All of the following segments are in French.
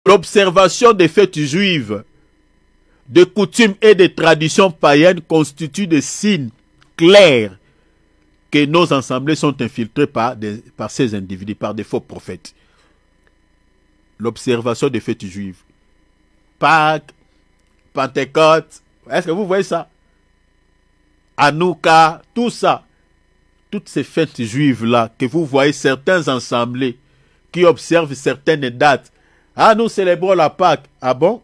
l'observation des fêtes juives, de coutumes et de traditions païennes constituent des signes clairs que nos assemblées sont infiltrées par ces individus, par des faux prophètes. L'observation des fêtes juives, Pâques, Pentecôte, est-ce que vous voyez ça? Hanouka, tout ça. Toutes ces fêtes juives-là, que vous voyez certains assemblées qui observent certaines dates. Ah, nous célébrons la Pâque. Ah bon?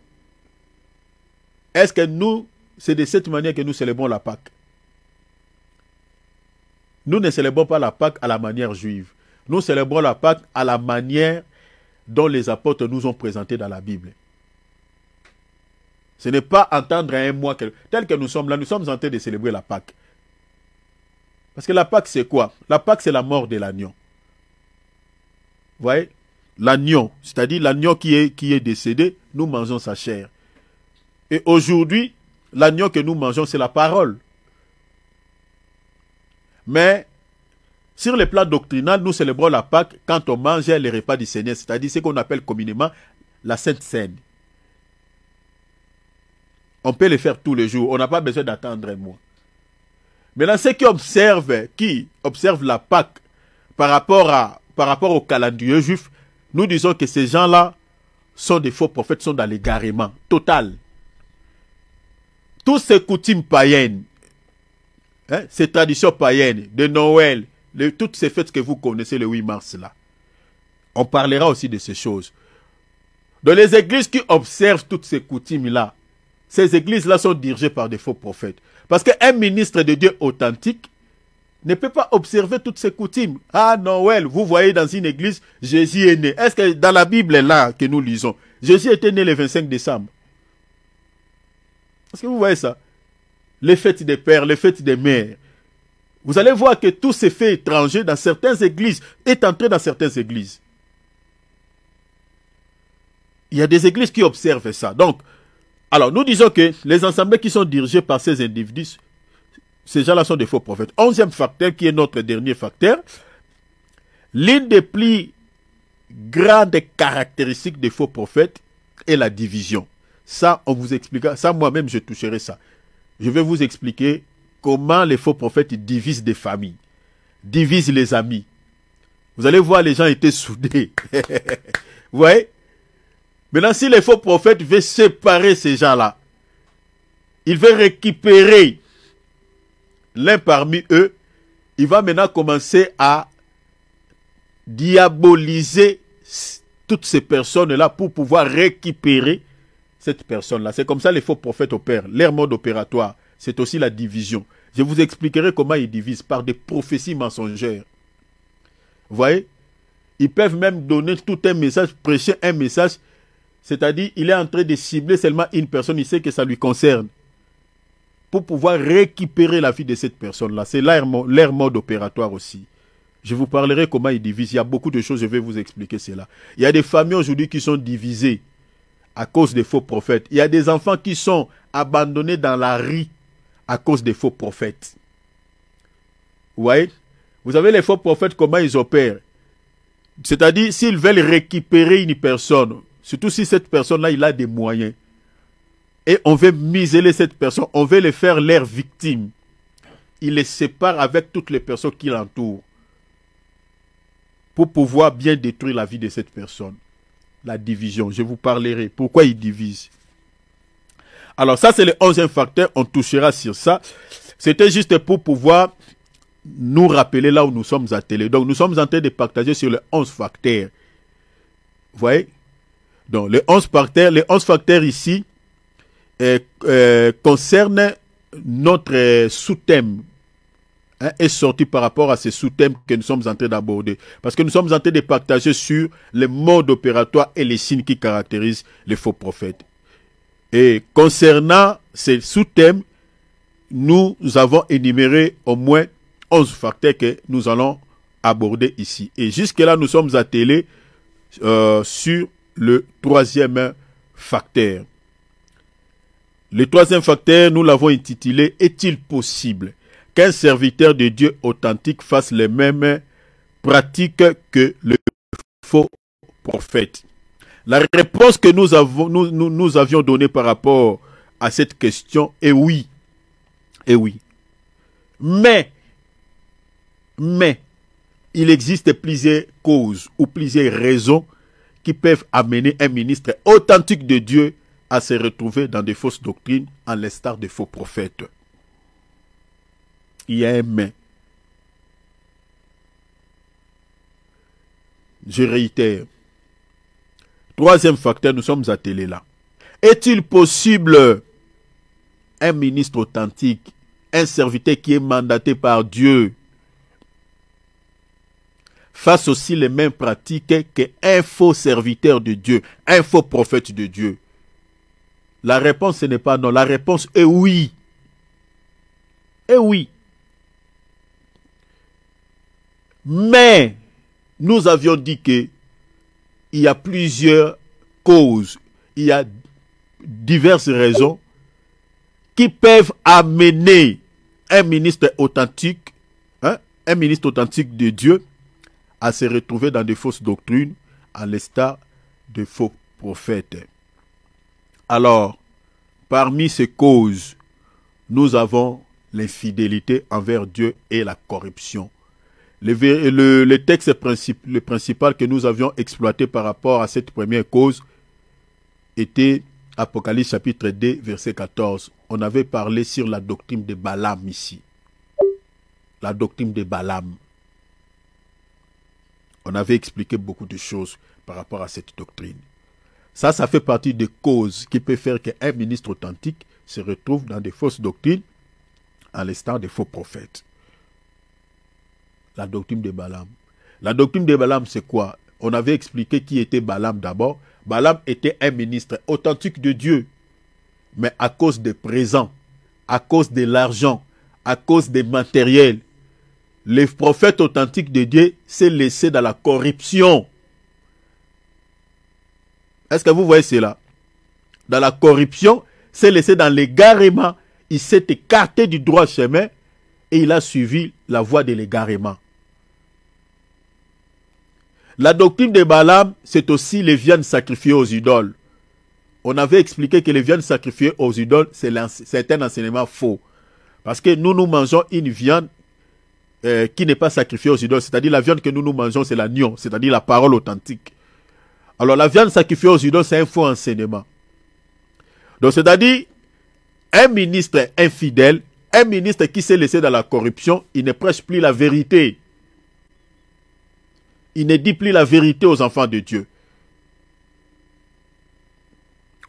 Est-ce que nous, c'est de cette manière que nous célébrons la Pâque? Nous ne célébrons pas la Pâque à la manière juive. Nous célébrons la Pâque à la manière dont les apôtres nous ont présenté dans la Bible. Ce n'est pas entendre un mois tel que nous sommes là, nous sommes en train de célébrer la Pâque. Parce que la Pâque, c'est quoi? La Pâque, c'est la mort de l'agneau. Vous voyez? L'agneau, c'est-à-dire l'agneau qui est décédé, nous mangeons sa chair. Et aujourd'hui, l'agneau que nous mangeons, c'est la parole. Mais, sur le plan doctrinal, nous célébrons la Pâque quand on mange les repas du Seigneur, c'est-à-dire ce qu'on appelle communément la Sainte Seine. On peut le faire tous les jours, on n'a pas besoin d'attendre un mois. Maintenant, ceux qui observent la Pâque par rapport au calendrier juif, nous disons que ces gens-là sont des faux prophètes, sont dans l'égarement total. Tous ces coutumes païennes, ces traditions païennes, de Noël, toutes ces fêtes que vous connaissez le 8 mars là, on parlera aussi de ces choses. Dans les églises qui observent toutes ces coutumes-là, ces églises-là sont dirigées par des faux prophètes. Parce qu'un ministre de Dieu authentique ne peut pas observer toutes ces coutumes. Ah, Noël, vous voyez dans une église, Jésus est né. Est-ce que dans la Bible là que nous lisons, Jésus était né le 25 décembre? Est-ce que vous voyez ça? Les fêtes des pères, les fêtes des mères. Vous allez voir que tous ces faits étrangers dans certaines églises est entré dans certaines églises. Il y a des églises qui observent ça. Donc, alors, nous disons que les assemblées qui sont dirigées par ces individus, ces gens-là sont des faux prophètes. 11e facteur, qui est notre dernier facteur, l'une des plus grandes caractéristiques des faux prophètes est la division. Ça, on vous expliquera. Ça, moi-même, je toucherai ça. Je vais vous expliquer comment les faux prophètes divisent des familles, divisent les amis. Vous allez voir, les gens étaient soudés. Vous voyez? Maintenant, si les faux prophètes veulent séparer ces gens-là, il veut récupérer l'un parmi eux, il va maintenant commencer à diaboliser toutes ces personnes-là pour pouvoir récupérer cette personne-là. C'est comme ça les faux prophètes opèrent. Leur mode opératoire, c'est aussi la division. Je vous expliquerai comment ils divisent par des prophéties mensongères. Vous voyez? Ils peuvent même donner tout un message, prêcher un message. C'est-à-dire, il est en train de cibler seulement une personne, il sait que ça lui concerne. Pour pouvoir récupérer la vie de cette personne-là. C'est leur mode opératoire aussi. Je vous parlerai comment ils divisent. Il y a beaucoup de choses, je vais vous expliquer cela. Il y a des familles aujourd'hui qui sont divisées à cause des faux prophètes. Il y a des enfants qui sont abandonnés dans la rue à cause des faux prophètes. Vous voyez? Vous savez les faux prophètes, comment ils opèrent? C'est-à-dire, s'ils veulent récupérer une personne, surtout si cette personne-là, il a des moyens. Et on veut museler cette personne. On veut les faire leur victime. Il les sépare avec toutes les personnes qui l'entourent. Pour pouvoir bien détruire la vie de cette personne. La division. Je vous parlerai. Pourquoi ils divisent. Alors ça, c'est le 11e facteur. On touchera sur ça. C'était juste pour pouvoir nous rappeler là où nous sommes attelés. Donc nous sommes en train de partager sur les 11 facteurs. Vous voyez? Donc, les 11 facteurs ici concernent notre sous-thème. Est sorti par rapport à ces sous-thèmes que nous sommes en train d'aborder. Parce que nous sommes en train de partager sur les modes opératoires et les signes qui caractérisent les faux prophètes. Et concernant ces sous-thèmes, nous avons énuméré au moins 11 facteurs que nous allons aborder ici. Et jusque-là, nous sommes attelés sur le 3e facteur. Le 3e facteur, nous l'avons intitulé « Est-il possible qu'un serviteur de Dieu authentique fasse les mêmes pratiques que le faux prophète ?» La réponse que nous avions donnée par rapport à cette question est oui. Et oui. Mais, il existe plusieurs causes ou plusieurs raisons qui peuvent amener un ministre authentique de Dieu à se retrouver dans des fausses doctrines, en l'instar de faux prophètes. Il y a un mais. Je réitère. Troisième facteur, nous sommes attelés là. Est-il possible un ministre authentique, un serviteur qui est mandaté par Dieu, fasse aussi les mêmes pratiques qu'un faux serviteur de Dieu, un faux prophète de Dieu? La réponse, ce n'est pas non. La réponse est oui. Et oui. Mais, nous avions dit que il y a plusieurs causes, il y a diverses raisons qui peuvent amener un ministre authentique, un ministre authentique de Dieu, à se retrouver dans des fausses doctrines, à l'instar de faux prophètes. Alors, parmi ces causes, nous avons l'infidélité envers Dieu et la corruption. Le texte le principal que nous avions exploité par rapport à cette première cause était Apocalypse chapitre 2, verset 14. On avait parlé sur la doctrine de Balaam ici. La doctrine de Balaam. On avait expliqué beaucoup de choses par rapport à cette doctrine. Ça fait partie des causes qui peuvent faire qu'un ministre authentique se retrouve dans des fausses doctrines, à l'instar des faux prophètes. La doctrine de Balaam. La doctrine de Balaam, c'est quoi? On avait expliqué qui était Balaam d'abord. Balaam était un ministre authentique de Dieu. Mais à cause des présents, à cause de l'argent, à cause des matériels, les prophètes authentiques de Dieu s'est laissé dans la corruption. Est-ce que vous voyez cela? Dans la corruption, s'est laissé dans l'égarement. Il s'est écarté du droit chemin et il a suivi la voie de l'égarement. La doctrine de Balaam, c'est aussi les viandes sacrifiées aux idoles. On avait expliqué que les viandes sacrifiées aux idoles, c'est un enseignement faux. Parce que nous mangeons une viande qui n'est pas sacrifiée aux idoles. C'est-à-dire la viande que nous mangeons, c'est l'agneau, c'est-à-dire la parole authentique. Alors la viande sacrifiée aux idoles, c'est un faux enseignement. Donc c'est-à-dire, un ministre infidèle, un ministre qui s'est laissé dans la corruption, il ne prêche plus la vérité. Il ne dit plus la vérité aux enfants de Dieu.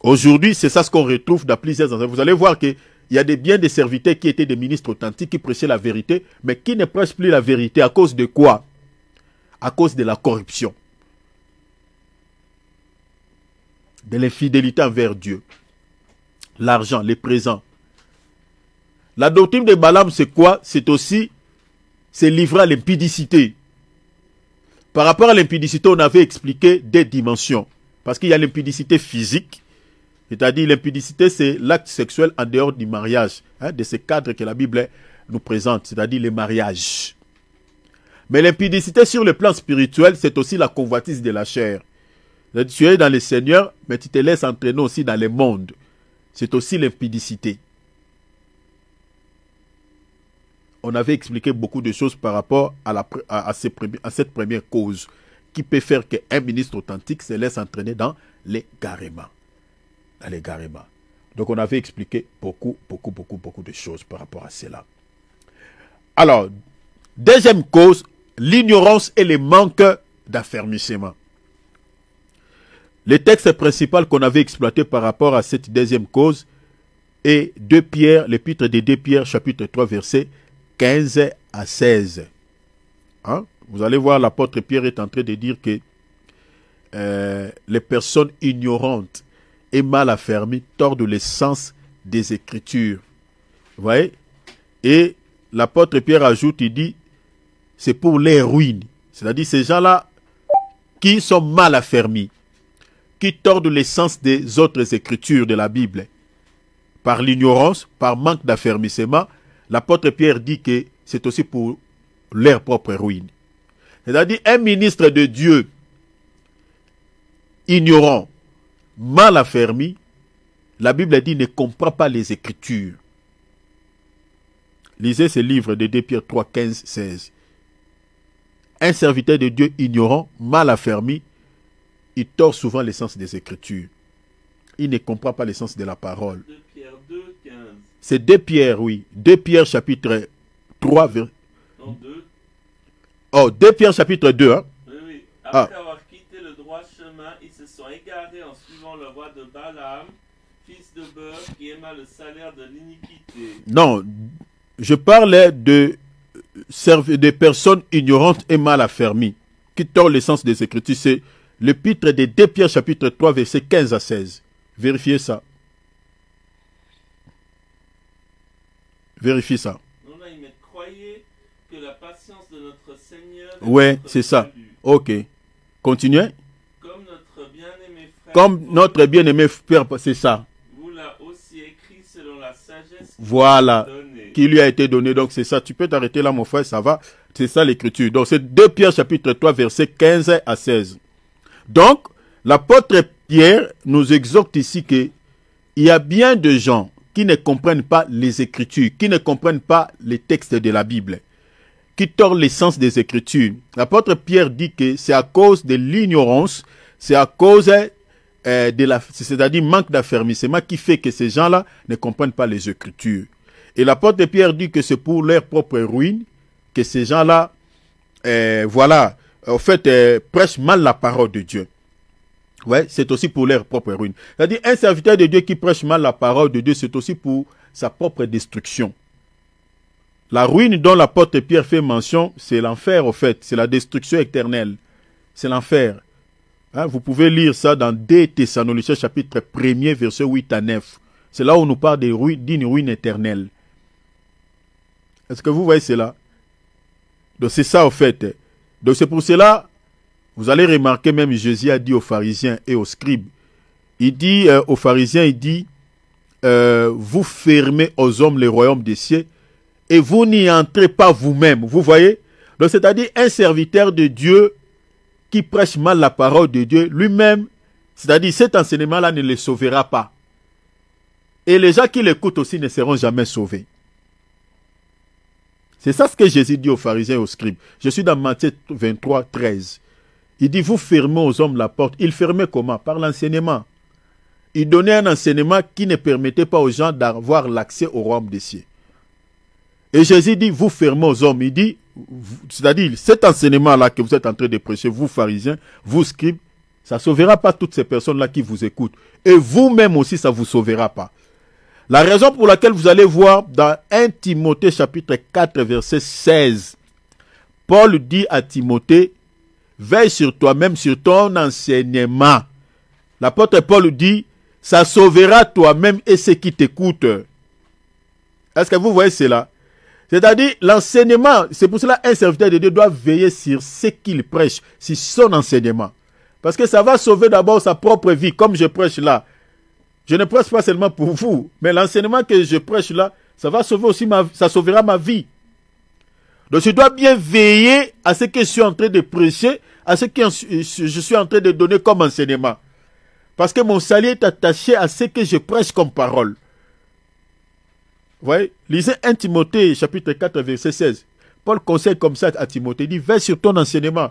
Aujourd'hui, c'est ça ce qu'on retrouve dans plusieurs endroits. Vous allez voir qu'il y a bien des serviteurs qui étaient des ministres authentiques, qui prêchaient la vérité, mais qui ne prêchent plus la vérité. À cause de quoi? À cause de la corruption. De l'infidélité envers Dieu. L'argent, les présents. La doctrine de Balaam, c'est quoi? C'est aussi, c'est livré à l'impudicité. Par rapport à l'impudicité, on avait expliqué des dimensions. Parce qu'il y a l'impudicité physique, c'est-à-dire l'impudicité, c'est l'acte sexuel en dehors du mariage, de ce cadre que la Bible nous présente, c'est-à-dire les mariages. Mais l'impudicité sur le plan spirituel, c'est aussi la convoitise de la chair. Tu es dans le Seigneur, mais tu te laisses entraîner aussi dans le monde. C'est aussi l'impudicité. On avait expliqué beaucoup de choses par rapport à cette première cause qui peut faire qu'un ministre authentique se laisse entraîner dans l'égarement. Dans l'égarement. Donc on avait expliqué beaucoup de choses par rapport à cela. Alors, deuxième cause, l'ignorance et le manque d'affermissement. Le texte principal qu'on avait exploité par rapport à cette deuxième cause est 2 Pierre, l'épître de 2 Pierre, chapitre 3, verset 15 à 16. Vous allez voir, l'apôtre Pierre est en train de dire que les personnes ignorantes et mal affermies tordent le sens des Écritures. Vous voyez? Et l'apôtre Pierre ajoute, il dit, c'est pour les ruines. C'est-à-dire ces gens-là qui sont mal affermis, qui tordent le sens des autres Écritures de la Bible. Par l'ignorance, par manque d'affermissement, l'apôtre Pierre dit que c'est aussi pour leur propre ruine. C'est-à-dire un ministre de Dieu ignorant, mal affermi, la Bible dit ne comprend pas les Écritures. Lisez ce livre de 2 Pierre 3, 15, 16. Un serviteur de Dieu ignorant, mal affermi, il tord souvent l'essence des Écritures. Il ne comprend pas l'essence de la parole. 2 Pierre 2, 15. C'est 2 Pierre, oui. 2 Pierre chapitre 3. Non, 2. Oh, 2 Pierre chapitre 2. Hein? Oui, oui. Après avoir quitté le droit chemin, ils se sont égarés en suivant la voie de Balaam, fils de Beurre, qui aima le salaire de l'iniquité. Non, je parlais de personnes ignorantes et mal affermies, qui tordent l'essence des Écritures. C'est l'épître de 2 Pierre chapitre 3, versets 15 à 16. Vérifiez ça. Vérifiez ça. Non, là, il met croyez que la patience de notre Seigneur. Ouais, c'est ça. Ok. Continuez. Comme notre bien-aimé frère. Comme notre bien-aimé frère, c'est ça. Vous l'a aussi écrit selon la sagesse. Voilà. Qui lui a été donné. Donc c'est ça. Tu peux t'arrêter là, mon frère, ça va. C'est ça l'écriture. Donc c'est 2 Pierre chapitre 3, versets 15 à 16. Donc, l'apôtre Pierre nous exhorte ici qu'il y a bien de gens qui ne comprennent pas les Écritures, qui ne comprennent pas les textes de la Bible, qui tordent l'essence des Écritures. L'apôtre Pierre dit que c'est à cause de l'ignorance, c'est à cause c'est-à-dire manque d'affermissement qui fait que ces gens-là ne comprennent pas les Écritures. Et l'apôtre Pierre dit que c'est pour leur propre ruine que ces gens-là, prêchent mal la parole de Dieu. Ouais, c'est aussi pour leur propre ruine. C'est-à-dire, un serviteur de Dieu qui prêche mal la parole de Dieu, c'est aussi pour sa propre destruction. La ruine dont l'apôtre Pierre fait mention, c'est l'enfer, au fait. C'est la destruction éternelle. C'est l'enfer. Hein, vous pouvez lire ça dans 2 Thessaloniciens, chapitre 1er, versets 8 à 9. C'est là où on nous parle d'une ruine éternelle. Est-ce que vous voyez cela? Donc, c'est ça, au fait. Donc, c'est pour cela. Vous allez remarquer, même Jésus a dit aux pharisiens et aux scribes, il dit aux pharisiens, il dit, vous fermez aux hommes les royaumes des cieux et vous n'y entrez pas vous-même. Vous voyez? Donc c'est-à-dire un serviteur de Dieu qui prêche mal la parole de Dieu, lui-même, c'est-à-dire cet enseignement-là ne le sauvera pas. Et les gens qui l'écoutent aussi ne seront jamais sauvés. C'est ça ce que Jésus dit aux pharisiens et aux scribes. Je suis dans Matthieu 23, 13. Il dit, vous fermez aux hommes la porte. Il fermait comment? Par l'enseignement. Il donnait un enseignement qui ne permettait pas aux gens d'avoir l'accès au royaume des cieux. Et Jésus dit, vous fermez aux hommes. Il dit, c'est-à-dire, cet enseignement-là que vous êtes en train de prêcher, vous pharisiens, vous scribes, ça ne sauvera pas toutes ces personnes-là qui vous écoutent. Et vous-même aussi, ça ne vous sauvera pas. La raison pour laquelle vous allez voir dans 1 Timothée chapitre 4, verset 16, Paul dit à Timothée, veille sur toi-même, sur ton enseignement. L'apôtre Paul dit, ça sauvera toi-même et ceux qui t'écoutent. Est-ce que vous voyez cela? C'est-à-dire, l'enseignement, c'est pour cela qu'un serviteur de Dieu doit veiller sur ce qu'il prêche, sur son enseignement. Parce que ça va sauver d'abord sa propre vie, comme je prêche là. Je ne prêche pas seulement pour vous, mais l'enseignement que je prêche là, ça va sauver aussi ça sauvera ma vie. Donc je dois bien veiller à ce que je suis en train de prêcher, à ce que je suis en train de donner comme enseignement. Parce que mon salut est attaché à ce que je prêche comme parole. Vous voyez, lisez 1 Timothée chapitre 4 verset 16. Paul conseille comme ça à Timothée, il dit, veille sur ton enseignement.